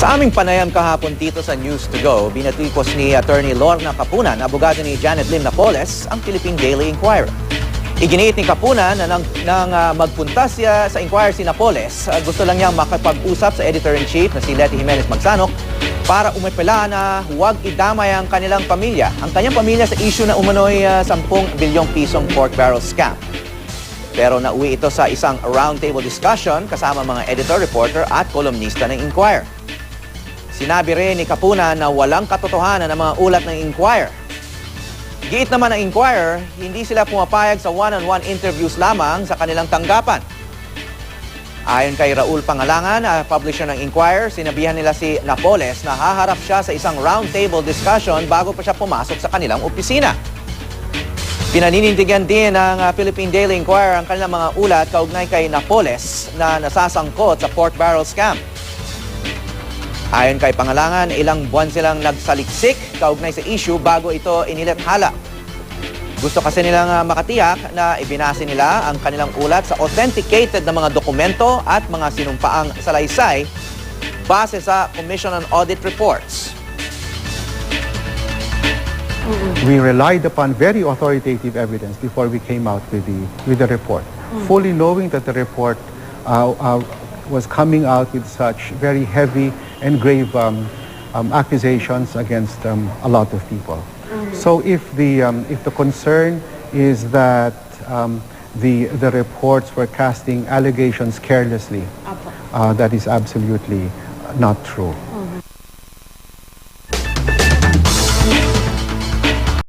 Sa aming panayam kahapon dito sa News to Go, binatikos ni Attorney Lorna Capunan, abogado ni Janet Lim Napoles, ang Philippine Daily Inquirer. Iginiit ni Capunan na nang magpunta siya sa Inquirer si Napoles, gusto lang niyang makipag-usap sa Editor-in-Chief na si Letty Jimenez Magsanok para umipela na huwag idamay ang kanilang pamilya. Ang kanyang pamilya sa issue na umano'y 10 bilyong pisong pork barrel scam. Pero nauwi ito sa isang roundtable discussion kasama mga editor, reporter at kolumnista ng Inquirer. Sinabi rin ni Capunan na walang katotohanan ng mga ulat ng Inquirer. Giit naman ng Inquirer, hindi sila pumapayag sa one-on-one interviews lamang sa kanilang tanggapan. Ayon kay Raul Pangalangan, publisher ng Inquirer, sinabihan nila si Napoles na haharap siya sa isang roundtable discussion bago pa siya pumasok sa kanilang opisina. Pinaninindigan din ng Philippine Daily Inquirer ang kanilang mga ulat kaugnay kay Napoles na nasasangkot sa pork barrel scam. Ayon kay Pangalangan, ilang buwan silang nagsaliksik kaugnay sa issue bago ito inilathala. Gusto kasi nilang makatiyak na ibinase nila ang kanilang ulat sa authenticated na mga dokumento at mga sinumpaang salaysay base sa Commission on Audit Reports. We relied upon very authoritative evidence before we came out with the report, fully knowing that the report was coming out with such very heavy and grave accusations against a lot of people. So if the concern is that the reports were casting allegations carelessly, that is absolutely not true.